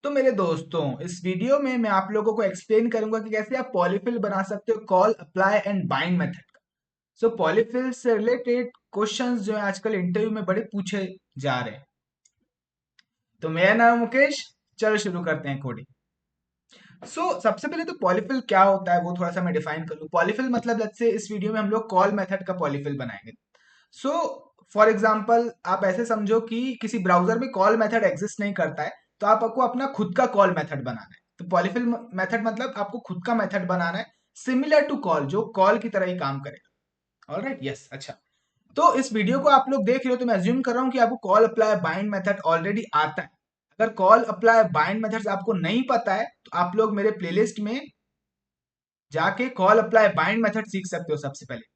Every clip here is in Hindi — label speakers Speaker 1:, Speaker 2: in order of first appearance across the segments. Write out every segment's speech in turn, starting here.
Speaker 1: तो मेरे दोस्तों, इस वीडियो में मैं आप लोगों को एक्सप्लेन करूंगा कि कैसे आप पॉलीफिल बना सकते हो call apply and bind method का। सो पॉलीफिल से रिलेटेड क्वेश्चंस जो है आजकल इंटरव्यू में बड़े पूछे जा रहे हैं। तो मेरा नाम है मुकेश। चलो शुरू करते हैं कोडिंग। सबसे पहले तो पॉलीफिल क्या होता है वो थोड़ा सा मैं डिफाइन कर लूं। पॉलीफिल मतलब लेट्स से इस वीडियो में हम लोग कॉल मेथड का पॉलीफिल बनाएंगे। सो फॉर एग्जाम्पल आप ऐसे समझो कि किसी ब्राउजर में कॉल मेथड एग्जिस्ट नहीं करता है, तो आपको अपना खुद का कॉल मेथड बनाना है। तो पॉलीफिल मेथड मतलब आपको खुद का मेथड बनाना है, सिमिलर टू कॉल, जो कॉल की तरह ही काम करेगा। ऑलराइट, यस, अच्छा। तो इस वीडियो को आप लोग देख रहे हो तो मैं अज्यूम कर रहा हूँ कि आपको call apply bind method already आता है। अगर कॉल अप्लाई बाइंड मेथड्स आपको नहीं पता है तो आप लोग मेरे प्लेलिस्ट में जाके कॉल अप्लाई बाइंड मेथड सीख सकते हो सबसे पहले।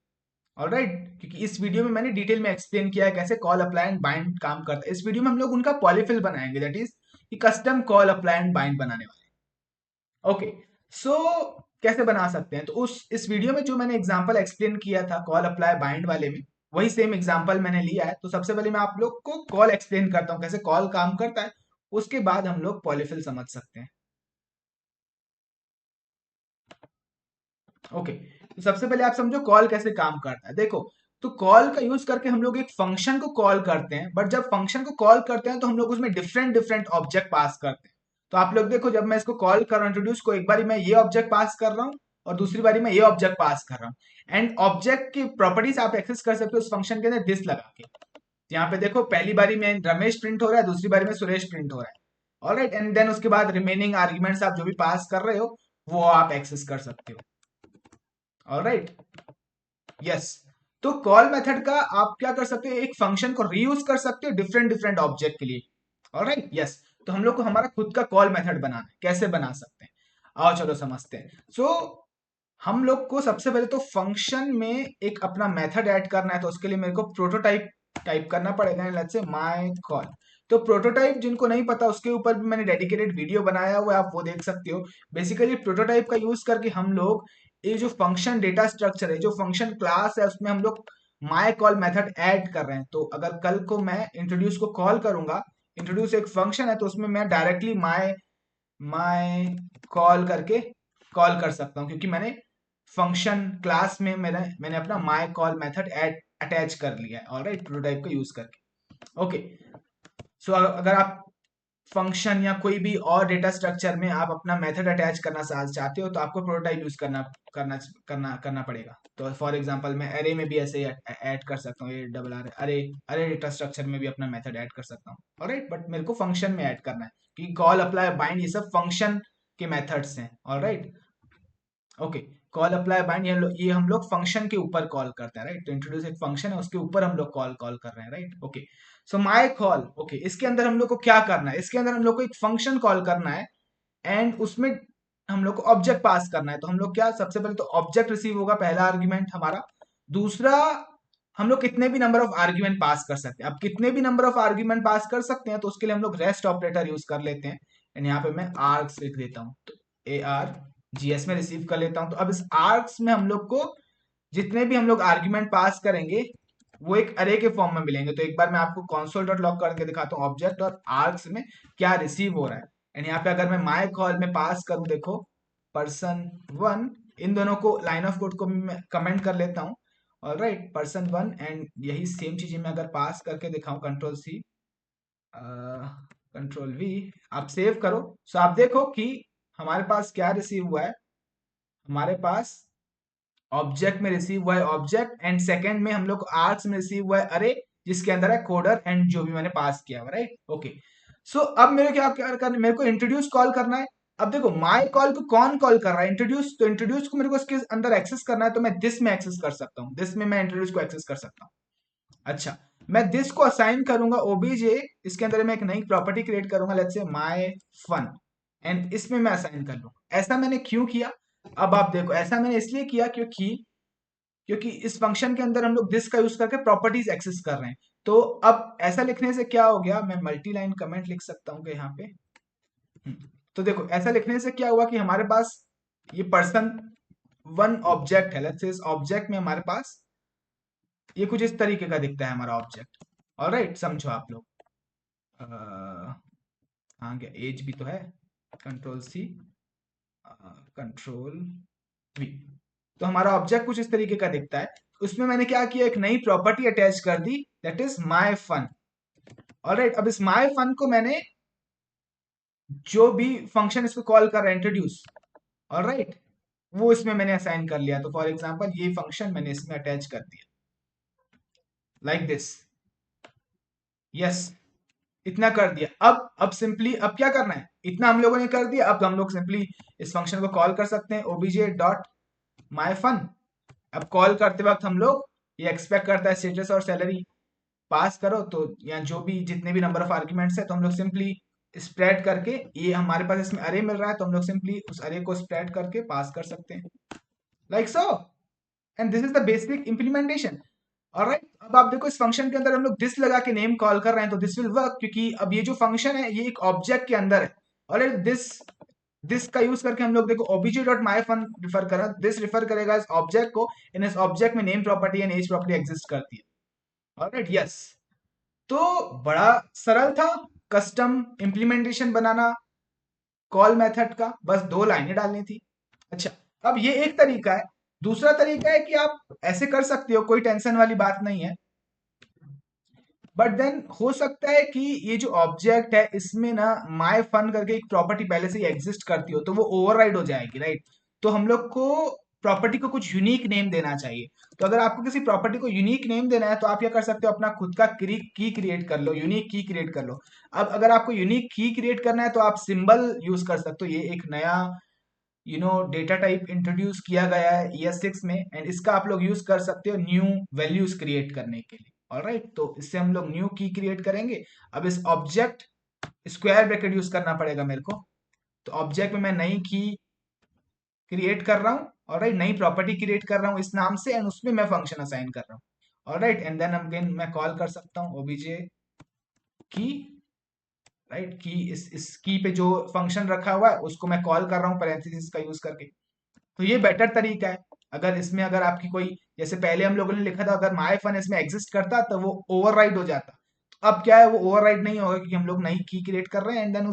Speaker 1: ऑलराइट, क्योंकि इस वीडियो में मैंने डिटेल में एक्सप्लेन किया है कैसे कॉल अप्लाई एंड बाइंड काम करता है। इस वीडियो में हम लोग उनका पॉलीफिल बनाएंगे, दैट इज कि custom call apply and bind बनाने वाले। ओके, सो कैसे बना सकते हैं, तो उस इस वीडियो में जो मैंने एग्जांपल एक्सप्लेन किया था कॉल अप्लाई बाइंड वाले में, वही सेम एग्जांपल मैंने लिया है। तो सबसे पहले मैं आप लोग को कॉल एक्सप्लेन करता हूँ कैसे कॉल काम करता है, उसके बाद हम लोग पॉलीफिल समझ सकते हैं। ओके, तो सबसे पहले आप समझो कॉल कैसे काम करता है। देखो, तो कॉल का यूज करके हम लोग एक फंक्शन को कॉल करते हैं, बट जब फंक्शन को कॉल करते हैं तो हम लोग उसमें डिफरेंट डिफरेंट ऑब्जेक्ट पास करते हैं। तो आप लोग देखो, जब मैं इसको कॉल कर रहा हूँ इंट्रोड्यूस को, एक बारी मैं ये ऑब्जेक्ट पास कर रहा हूँ और दूसरी बारी मैं ये ऑब्जेक्ट पास कर रहा हूँ। एंड ऑब्जेक्ट की प्रॉपर्टीज आप एक्सेस कर सकते हो उस फंक्शन के अंदर दिस लगा के। यहाँ पे देखो, पहली बारी में रमेश प्रिंट हो रहा है, दूसरी बारी में सुरेश प्रिंट हो रहा है। ऑलराइट, एंड देन उसके बाद रिमेनिंग आर्ग्यूमेंट्स आप जो भी पास कर रहे हो वो आप एक्सेस कर सकते हो। Alright, yes. तो कॉल मेथड का आप क्या कर सकते हो, एक फंक्शन को रीयूज कर सकते हो डिफरेंट डिफरेंट ऑब्जेक्ट के लिए। Alright, yes. तो हम लोग को हमारा खुद का कॉल मेथड बनाना है, कैसे बना सकते हैं आओ चलो समझते हैं। हम लोग को सबसे पहले तो फंक्शन में एक अपना मेथड ऐड करना है, तो उसके लिए मेरे को प्रोटोटाइप टाइप करना पड़ेगा, लेट्स से माय कॉल। तो प्रोटोटाइप जिनको नहीं पता उसके ऊपर भी मैंने डेडिकेटेड वीडियो बनाया हुआ है, आप वो देख सकते हो। बेसिकली प्रोटोटाइप का यूज करके हम लोग ये जो फंक्शन डेटा स्ट्रक्चर है, जो फंक्शन क्लास है, उसमें हम लोग माय कॉल मेथड ऐड कर रहे हैं। तो अगर कल को मैं इंट्रोड्यूस को कॉल करूंगा, इंट्रोड्यूस एक फंक्शन है, तो उसमें मैं डायरेक्टली माय माय कॉल करके कॉल कर सकता हूँ, क्योंकि मैंने फंक्शन क्लास में मैंने अपना my call method add attach कर लिया है। ऑलराइट, प्रोटोटाइप का यूज करके। ओके, अगर आप फंक्शन या कोई भी और डेटा स्ट्रक्चर में आप अपना मेथड अटैच करना चाहते हो तो आपको प्रोटोटाइप यूज करना करना पड़ेगा। तो फॉर एग्जांपल मैं अरे में भी ऐसे ऐड कर सकता हूँ, ये डबल आर अरे अरे डेटा स्ट्रक्चर में भी अपना मेथड ऐड कर सकता हूँ। ऑलराइट, बट मेरे को फंक्शन में ऐड करना है, क्योंकि कॉल अप्लाई बाइंड ये सब फंक्शन के मेथड्स हैं। Alright, okay. Call apply bind ये हम लोग फंक्शन के ऊपर कॉल करते हैं, राइट। तो इंट्रोड्यूस एक फंक्शन है, उसके ऊपर हम लोग कॉल कॉल कर रहे हैं, right. Okay, so my call, okay, इसके अंदर हम लोग को क्या करना है, इसके अंदर हम लोग को एक फंक्शन कॉल करना है एंड उसमें हम लोग को ऑब्जेक्ट पास करना है। तो हम लोग क्या, सबसे पहले तो ऑब्जेक्ट रिसीव होगा, पहला आर्ग्यूमेंट हमारा। दूसरा, हम लोग कितने भी नंबर ऑफ आर्ग्यूमेंट पास कर सकते हैं। अब कितने भी नंबर ऑफ आर्ग्यूमेंट पास कर सकते हैं, तो उसके लिए हम लोग रेस्ट ऑपरेटर यूज कर लेते हैं। एंड यहाँ पे मैं आर्ग्स लिख देता हूँ, तो ARGS में रिसीव कर लेता हूँ। तो अब इस आर्ग्स में हम लोग को जितने भी हम लोग आर्ग्यूमेंट पास करेंगे वो एक अरे के फॉर्म में मिलेंगे। तो एक बार मैं आपको console डॉट लॉग करके दिखाता हूँ ऑब्जेक्ट और आर्ग्स में क्या रिसीव हो रहा है। एंड यहाँ पे अगर मैं माय कॉल में पास करूँ, देखो person1, इन दोनों को लाइन ऑफ कोड को मैं कमेंट कर लेता हूँ। ऑलराइट, person1, एंड यही सेम चीजें मैं अगर पास करके दिखाऊं, कंट्रोल C कंट्रोल V, आप सेव करो। सो आप देखो कि हमारे पास क्या रिसीव हुआ है, हमारे पास ऑब्जेक्ट में रिसीव हुआ है ऑब्जेक्ट, एंड सेकंड में हम लोग आर्क्स में रिसीव हुआ है अरे, जिसके अंदर है कोडर एंड जो भी मैंने पास किया हुआ, राइट। ओके, सो अब मेरे क्या क्या करना है, मेरे को इंट्रोड्यूस कॉल करना है। अब देखो, माय कॉल को कौन कॉल कर रहा है, इंट्रोड्यूस। तो इंट्रोड्यूस को मेरे को इसके अंदर एक्सेस करना है, तो मैं दिस में एक्सेस कर सकता हूँ, दिस में मैं इंट्रोड्यूस को एक्सेस कर सकता हूँ। अच्छा, मैं दिस को असाइन करूंगा ओबीजे, इसके अंदर मैं एक नई प्रॉपर्टी क्रिएट करूंगा, let's say my fun, and इसमें मैं असाइन कर लूंगा। ऐसा मैंने क्यों किया, अब आप देखो, ऐसा मैंने इसलिए किया क्योंकि इस फंक्शन के अंदर हम लोग दिस का यूज करके प्रॉपर्टीज एक्सेस कर रहे हैं। तो अब ऐसा लिखने से क्या हो गया, मैं मल्टी लाइन कमेंट लिख सकता हूँ कि यहाँ पे तो देखो, ऐसा लिखने से क्या हुआ कि हमारे पास ये person1 ऑब्जेक्ट है। लेट्स से इस ऑब्जेक्ट में हमारे पास ये कुछ इस तरीके का दिखता है हमारा ऑब्जेक्ट। ऑलराइट, समझो आप लोग। हाँ क्या एज भी तो है, कंट्रोल सी, कंट्रोल वी। तो हमारा ऑब्जेक्ट कुछ इस तरीके का दिखता है। उसमें मैंने क्या किया, एक नई प्रॉपर्टी अटैच कर दी, that is my fun. Alright, अब इस माय फन को मैंने जो भी फंक्शन इसको कॉल कर रहा है इंट्रोड्यूस, ऑलराइट, वो इसमें मैंने असाइन कर लिया। तो फॉर एग्जांपल ये फंक्शन मैंने इसमें अटैच कर दिया लाइक दिस। यस, इतना कर दिया। अब सिंपली अब क्या करना है, इतना हम लोगों ने कर दिया। अब हम लोग सिंपली इस फंक्शन को कॉल कर सकते हैं, ओबीजे डॉट माई फन। अब कॉल करते वक्त हम लोग ये एक्सपेक्ट करता है स्टेटस और सैलरी पास करो, तो या जो भी जितने भी नंबर ऑफ आर्ग्यूमेंट्स है, तो हम लोग सिंपली स्प्रेड करके, ये हमारे पास इसमें अरे मिल रहा है तो हम लोग सिंपली उस अरे को स्प्रेड करके पास कर सकते हैं like so. And this is the basic implementation. Alright, अब आप देखो इस फंक्शन के अंदर हम लोग दिस लगा के नेम कॉल कर रहे हैं, तो दिस विल वर्क, क्योंकि अब ये जो फंक्शन है ये एक ऑब्जेक्ट के अंदर है। ऑलराइट, दिस का यूज करके हम लोग देखो obj dot my fun refer कर रहा है, दिस रिफर करेगा इस ऑब्जेक्ट को, इन इस ऑब्जेक्ट में name property and age property exist करती है। Alright, yes. तो बड़ा सरल था कस्टम इंप्लीमेंटेशन बनाना कॉल मेथड का, बस 2 लाइनें डालनी थी। अच्छा, अब ये एक तरीका है। दूसरा तरीका है कि आप ऐसे कर सकते हो, कोई टेंशन वाली बात नहीं है, बट देन हो सकता है कि ये जो ऑब्जेक्ट है इसमें ना माय फन करके एक प्रॉपर्टी पहले से ही एग्जिस्ट करती हो, तो वो ओवरराइड हो जाएगी, राइट। तो हम लोग को प्रॉपर्टी को कुछ यूनिक नेम देना चाहिए। तो अगर आपको किसी प्रॉपर्टी को यूनिक नेम देना है, तो आप क्या कर सकते हो, अपना खुद का की क्रिएट कर लो, यूनिक की क्रिएट कर लो। अब अगर आपको यूनिक की क्रिएट करना है, तो आप सिंबल यूज कर सकते हो। ये एक नया डेटा टाइप इंट्रोड्यूस किया गया है ES6 में, एंड इसका आप लोग यूज कर सकते हो न्यू वैल्यूज क्रिएट करने के लिए। ऑलराइट, तो इससे हम लोग न्यू की क्रिएट करेंगे। अब इस ऑब्जेक्ट स्क्वायर ब्रैकेट यूज करना पड़ेगा मेरे को, तो ऑब्जेक्ट में मैं नई की क्रिएट कर रहा हूँ, ऑलराइट, नई प्रॉपर्टी क्रिएट कर रहा हूँ इस नाम से, एंड उसमें मैं फंक्शन असाइन कर रहा हूँ। ऑलराइट, एंड देन अगेन मैं कॉल कर सकता हूँ ओबीजे की, राइट, की इस की पे जो फंक्शन रखा हुआ है उसको मैं कॉल कर रहा हूँ पैरेंथेसिस का यूज करके। तो ये बेटर तरीका है। अगर इसमें अगर आपकी कोई, जैसे पहले हम लोगों ने लिखा था अगर माय फन इसमें एग्जिस्ट करता तो वो ओवरराइड हो जाता। तो अब क्या है, वो ओवरराइड नहीं होगा, क्योंकि हम लोग नई की क्रिएट कर रहे हैं एंड देन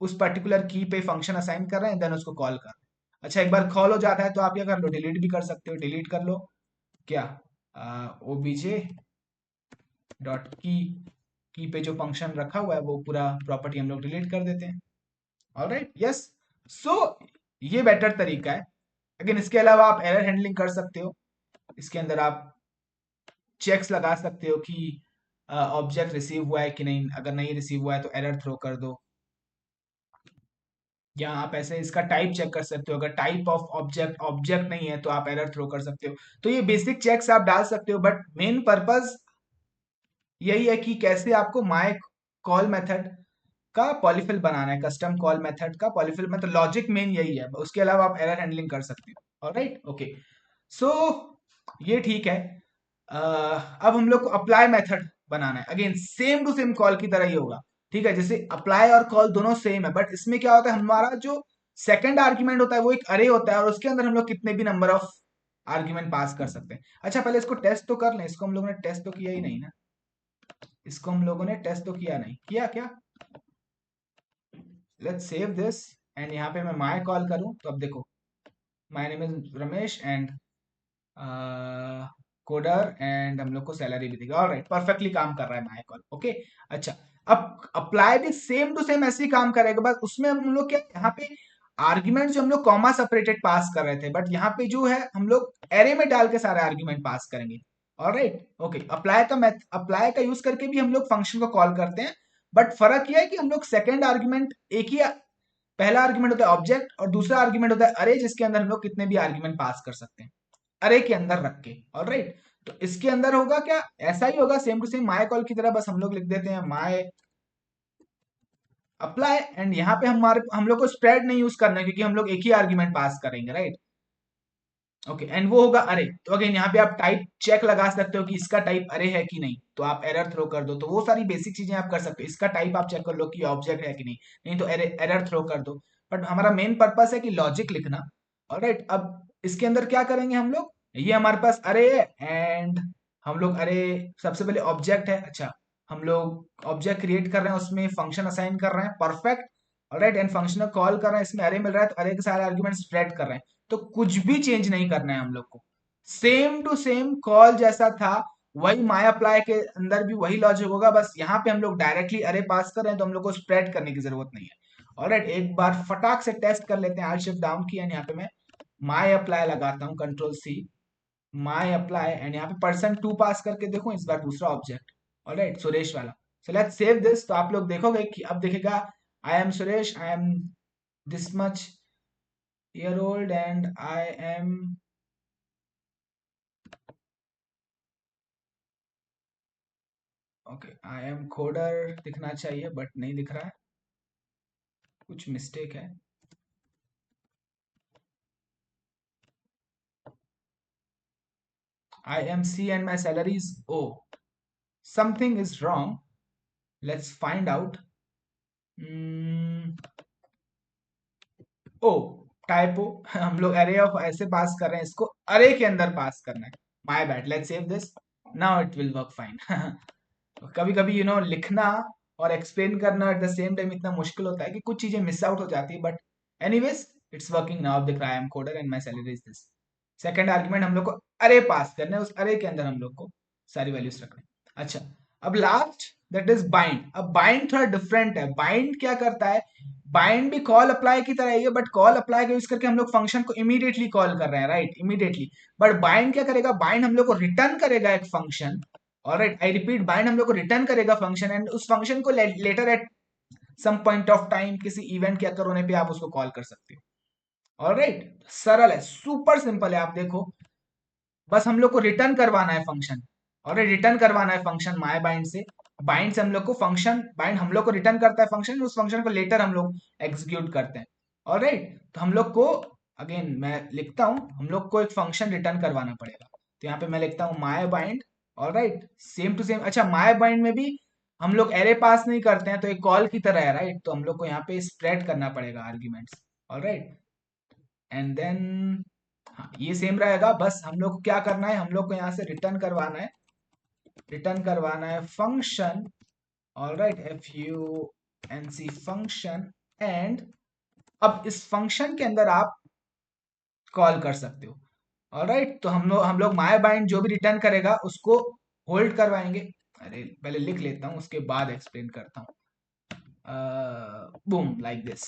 Speaker 1: उस पर्टिकुलर की पे फंक्शन असाइन कर रहे हैं एंड देन उसको कॉल कर रहे हैं। अच्छा, एक बार कॉल हो जाता है तो आप क्या कर लो, डिलीट भी कर सकते हो, डिलीट कर लो क्या, ओबीजे डॉट की पे जो फंक्शन रखा हुआ है वो पूरा प्रॉपर्टी हम लोग डिलीट कर देते हैं। Alright, yes. सो ये बेटर तरीका है। लेकिन इसके अलावा आप एरर हैंडलिंग कर सकते हो। इसके अंदर आप चेक्स लगा सकते हो कि ऑब्जेक्ट रिसीव हुआ है कि नहीं, अगर नहीं रिसीव हुआ है तो एरर थ्रो कर दो, या आप ऐसे इसका टाइप चेक कर सकते हो। अगर टाइप ऑफ ऑब्जेक्ट ऑब्जेक्ट नहीं है तो आप एरर थ्रो कर सकते हो। तो ये बेसिक चेक्स आप डाल सकते हो, बट मेन पर्पस यही है कि कैसे आपको माय कॉल मेथड का पॉलीफिल बनाना है, कस्टम कॉल मेथड का पॉलीफिल, मतलब लॉजिक मेन यही है। उसके अलावा आप एरर हैंडलिंग कर सकते हो। Alright, okay. सो ये ठीक है। अब हम लोग को अप्लाई मेथड बनाना है, again same to same call की तरह ही होगा। ठीक है, जैसे अप्लाई और कॉल दोनों सेम है, बट इसमें क्या होता है, हमारा जो सेकंड आर्ग्यूमेंट होता है वो एक अरे होता है, और उसके अंदर हम लोग कितने भी नंबर ऑफ आर्ग्यूमेंट पास कर सकते हैं। अच्छा, पहले इसको टेस्ट तो कर लें। इसको हम लोगों ने टेस्ट तो किया ही नहीं ना, इसको हम लोगों ने टेस्ट तो किया नहीं, किया क्या। लेट्स सेव दिस, एंड यहाँ पे मैं माय कॉल करूँ तो अब देखो, my name is Ramesh and coder, and हम लोग को सैलरी भी देगा। ऑलराइट, परफेक्टली काम कर रहा है माय कॉल, ओके। अच्छा, अब अप्लाई भी सेम टू सेम ऐसे ही काम करेगा, बस उसमें हम लोग क्या, यहाँ पे आर्ग्यूमेंट जो हम लोग कॉमा सेपरेटेड पास कर रहे थे, बट यहाँ पे जो है हम लोग एरे में डाल के सारे आर्ग्यूमेंट पास करेंगे। Alright, okay. अप्लाई का यूज करके भी हम लोग फंक्शन को कॉल करते हैं, बट फर्क यह है कि हम लोग सेकेंड आर्ग्यूमेंट एक ही, पहला आर्ग्यूमेंट होता है ऑब्जेक्ट और दूसरा आर्ग्यूमेंट होता है अरे, जिसके अंदर हम लोग कितने भी आर्ग्यूमेंट पास कर सकते हैं अरे के अंदर रख के। ऑलराइट, तो इसके अंदर होगा क्या, ऐसा ही होगा same to same my call की तरह, बस हम लोग लिख देते हैं माय अप्लाई, एंड यहाँ पे हम लोग को स्प्रेड नहीं यूज करना है, क्योंकि हम लोग एक ही आर्ग्यूमेंट पास करेंगे, राइट। ओके, एंड वो होगा अरे। तो अगेन यहाँ पे आप टाइप चेक लगा सकते हो कि इसका टाइप अरे है कि नहीं, तो आप एरर थ्रो कर दो। तो वो सारी बेसिक चीजें आप कर सकते हो, इसका टाइप आप चेक कर लो कि ऑब्जेक्ट है कि नहीं, नहीं तो एरर थ्रो कर दो। बट हमारा मेन पर्पस है कि लॉजिक लिखना। ऑलराइट, अब इसके अंदर क्या करेंगे हम लोग, ये हमारे पास अरे है, एंड हम लोग अरे, सबसे पहले ऑब्जेक्ट है। अच्छा, हम लोग ऑब्जेक्ट क्रिएट कर रहे हैं, उसमें फंक्शन असाइन कर रहे हैं, परफेक्ट। ऑलराइट, एंड फंक्शन को कॉल कर रहे हैं, इसमें अरे मिल रहा है तो अरे के सारे आर्ग्यूमेंट स्प्रेड कर रहे हैं। तो कुछ भी चेंज नहीं करना है हम लोग को, सेम टू सेम कॉल जैसा था वही माई अप्लाई के अंदर भी वही लॉजिक होगा, बस यहाँ पे हम लोग डायरेक्टली अरे पास कर रहे हैं तो हम लोग को स्प्रेड करने की जरूरत नहीं है। ऑलराइट, एक बार फटाक से टेस्ट कर लेते हैं। आल्ट शिफ्ट डाउन किया, यहाँ पे मैं माई अप्लाई लगाता हूँ, control C, my apply, and यहाँ पे %2 पास करके देखो इस बार दूसरा ऑब्जेक्ट। ऑलराइट, सुरेश वाला। So let's save this. तो आप लोग देखोगे कि अब दिखेगा I am Suresh, I am this much year old and I am, okay, I am coder दिखना चाहिए बट नहीं दिख रहा है, कुछ मिस्टेक है। I am C and my salary is oh, something is wrong, let's find out. Oh, typo हम लोग अरे ऑफ ऐसे पास कर रहे हैं, इसको अरे के अंदर पास करना है। My bad, let's save this, now it will work fine. कभी कभी लिखना और एक्सप्लेन करना एट द सेम टाइम इतना मुश्किल होता है कि कुछ चीजें मिस आउट हो जाती है, but anyways it's working now. दिख रहा है I M coder and my salary is this. Second argument हम लोग को अरे पास करना है, उस अरे के अंदर हम लोग को सारी वैल्यूज रखना है। अच्छा, अब लास्ट दैट इज बाइंड। अब बाइंड थोड़ा डिफरेंट है। बाइंड क्या करता है, बाइंड भी कॉल अप्लाई की तरह ही है, बट कॉल अप्लाई का यूज करके हम लोग फंक्शन को इमीडिएटली कॉल कर रहे हैं, राइट, इमीडिएटली। बट बाइंड क्या करेगा, बाइंड हम लोग को रिटर्न करेगा एक function. Alright, I repeat, bind हम लोग को रिटर्न करेगा फंक्शन, एंड उस फंक्शन को later at some point of time किसी इवेंट के अकर होने पे आप उसको कॉल कर सकते हो। ऑलराइट, सरल है, सुपर सिंपल है। आप देखो, बस हम लोग को रिटर्न करवाना है फंक्शन, और रिटर्न करवाना है फंक्शन माय बाइंड से। बाइंड से हम लोग को फंक्शन, बाइंड हम लोग को रिटर्न करता है फंक्शन, उस फंक्शन को लेटर हम लोग एग्जीक्यूट करते हैं। ऑलराइट, तो हम लोग को, अगेन मैं लिखता हूं, हम लोग को एक फंक्शन रिटर्न करवाना पड़ेगा। तो यहाँ पे मैं लिखता हूँ my bind. Alright, same to same. अच्छा, माय बाइंड में भी हम लोग एरे पास नहीं करते हैं, तो एक कॉल की तरह है, राइट। तो हम लोग को यहाँ पे स्प्रेड करना पड़ेगा आर्ग्यूमेंट्स। ऑलराइट, एंड देन हाँ, ये सेम रहेगा, बस हम लोग को क्या करना है, हम लोग को यहाँ से रिटर्न करवाना है, रिटर्न करवाना है function. Alright, F U N C function, and अब इस फंक्शन के अंदर आप कॉल कर सकते हो। ऑलराइट, तो हम लोग माय बाइंड जो भी रिटर्न करेगा उसको होल्ड करवाएंगे। अरे पहले लिख लेता हूँ, उसके बाद एक्सप्लेन करता हूँ। Boom, like this.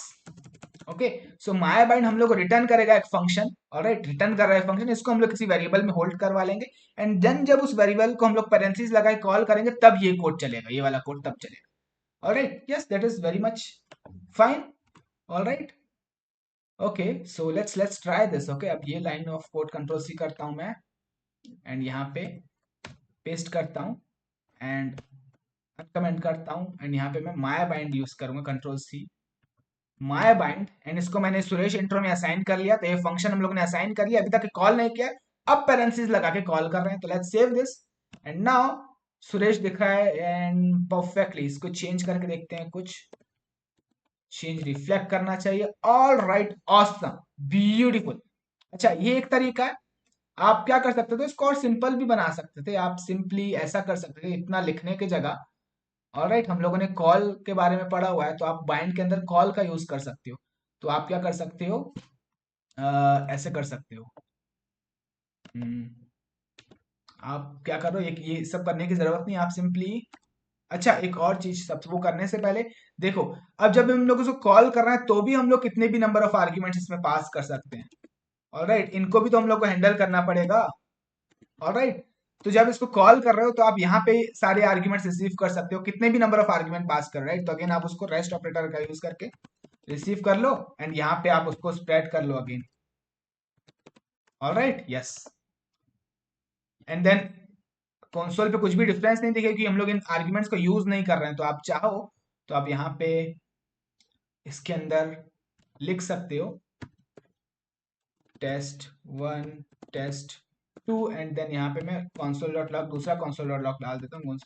Speaker 1: Okay, so my bind हम लोग को रिटर्न करेगा एक फंक्शन। ऑलराइट, रिटर्न कर रहा है फंक्शन, इसको हम लोग किसी वेरिएबल में होल्ड करवा लेंगे, एंड देन जब उस वेरिएबल को हम लोग पैरेंथेसिस लगा के कॉल करेंगे तब ये कोड चलेगा, ये वाला कोड तब चलेगा। Alright, yes, that is very much fine. Alright, okay, so let's try this. Okay, अब ये line of code control C करता हूं मैं, एंड यहाँ पे पेस्ट करता हूँ, एंड कमेंट करता हूँ, एंड यहाँ पे मैं माय बाइंड यूज करूंगा, control C, my bind, and इसको मैंने सुरेश इंट्रो में असाइन कर लिया। तो ये फंक्शन हम लोग ने असाइन कर लिया, अभी तक कॉल नहीं किया, अब पैरेंथेसिस लगा के कॉल कर रहे हैं। तो let's save this, and now Suresh दिख रहा है, एंड परफेक्टली इसको चेंज करके देखते हैं, कुछ चेंज रिफ्लेक्ट करना चाहिए। All right, awesome, beautiful. अच्छा, ये एक तरीका है। आप क्या कर सकते थे, इसको और सिंपल भी बना सकते थे। आप सिंपली ऐसा कर सकते थे, इतना लिखने की जगह। ऑलराइट, हम लोगों ने कॉल के बारे में पढ़ा हुआ है, तो आप बाइंड के अंदर कॉल का यूज कर सकते हो। तो आप क्या कर सकते हो, ऐसे कर सकते हो। हम्म, आप क्या करो, ये सब करने की जरूरत नहीं, आप सिंपली, अच्छा एक और चीज, सब वो करने से पहले देखो, अब जब हम लोग उसको कॉल कर रहे हैं तो भी हम लोग कितने भी नंबर ऑफ आर्ग्यूमेंट्स इसमें पास कर सकते हैं। ऑलराइट, इनको भी तो हम लोग को हैंडल करना पड़ेगा। ऑलराइट, तो जब इसको कॉल कर रहे हो तो आप यहाँ पे सारे आर्ग्यूमेंट्स रिसीव कर सकते हो, कितने भी नंबर ऑफ आर्ग्यूमेंट पास कर रहे हैं। तो अगेन आप उसको रेस्ट ऑपरेटर का यूज करके रिसीव कर लो, एंड यहाँ पे आप उसको स्प्रेड कर लो again. Alright, yes, and then console पे कुछ भी डिफरेंस नहीं दिखेगा कि हम लोग इन आर्ग्यूमेंट्स को यूज नहीं कर रहे हैं। तो आप चाहो तो आप यहाँ पे इसके अंदर लिख सकते हो test1 test2, एंड देन यहाँ पे मैं console डॉट लॉग, दूसरा console डॉट लॉग डाल देता हूँ,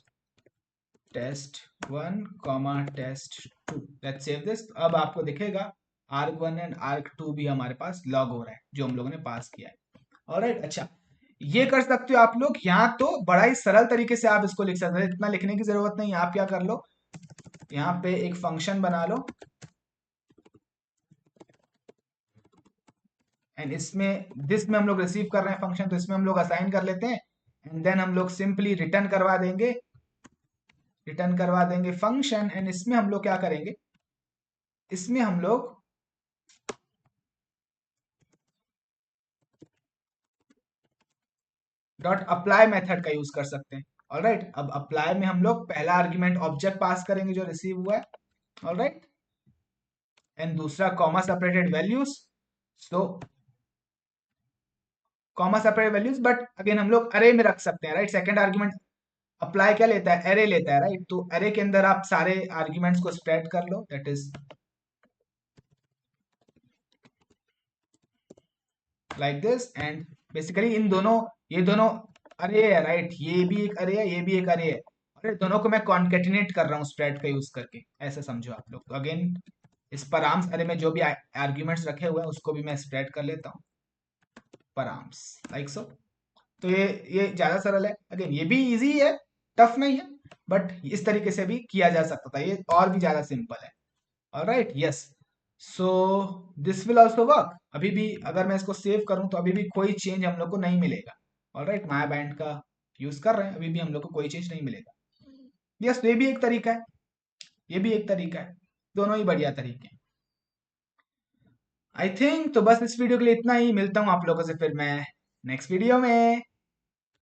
Speaker 1: test1 comma test2। Let's save this. अब आपको दिखेगा arg1 एंड arg2 भी हमारे पास लॉग हो रहा है, जो हम लोगों ने पास किया है। ऑलराइट, अच्छा, ये कर सकते हो आप लोग। यहाँ तो बड़ा ही सरल तरीके से आप इसको लिख सकते हैं, इतना लिखने की जरूरत नहीं। आप क्या कर लो, यहाँ पे एक फंक्शन बना लो एंड इसमें दिस में हम लोग रिसीव कर रहे हैं फंक्शन, तो इसमें हम लोग असाइन कर लेते हैं एंड देन हम लोग सिंपली रिटर्न करवा देंगे फंक्शन। एंड इसमें हम लोग क्या करेंगे, इसमें हम लोग डॉट अप्लाई मेथड का यूज कर सकते हैं। ऑलराइट, अब अप्लाई में हम लोग पहला आर्ग्यूमेंट ऑब्जेक्ट पास करेंगे जो रिसीव हुआ है। ऑलराइट, एंड दूसरा comma separated values. So comma separated values, but again हम लोग अरे में रख सकते हैं। राइट, सेकंड आर्ग्यूमेंट अप्लाई क्या लेता है, एरे लेता है। राइट, तो एरे के अंदर आप सारे आर्ग्यूमेंट्स को स्प्रेड कर लो, that is like this. And basically in दोनों, ये दोनों अरे है। राइट, ये भी एक अरे है, ये भी एक अरे है, और ये दोनों को मैं कॉन्केटिनेट कर रहा हूँ स्प्रेड का यूज करके, ऐसा समझो आप लोग। तो अगेन इस पराम्स अरे में जो भी आर्ग्यूमेंट्स रखे हुए हैं उसको भी मैं स्प्रेड कर लेता हूँ पराम्स, लाइक सो। तो ये ज्यादा सरल है। अगेन ये भी इजी है, टफ नहीं है, बट इस तरीके से भी किया जा सकता था, ये और भी ज्यादा सिंपल है। Alright, yes. So this will also work. अभी भी अगर मैं इसको सेव करूं तो अभी भी कोई चेंज हम लोग को नहीं मिलेगा। ऑलराइट, माया बैंड का यूज कर रहे हैं, अभी भी हम लोग को कोई चेंज नहीं मिलेगा। यस, तो ये भी एक तरीका है, ये भी एक तरीका है, दोनों ही बढ़िया तरीके हैं। आई थिंक तो बस इस वीडियो के लिए इतना ही। मिलता हूँ आप लोगों से फिर मैं नेक्स्ट वीडियो में।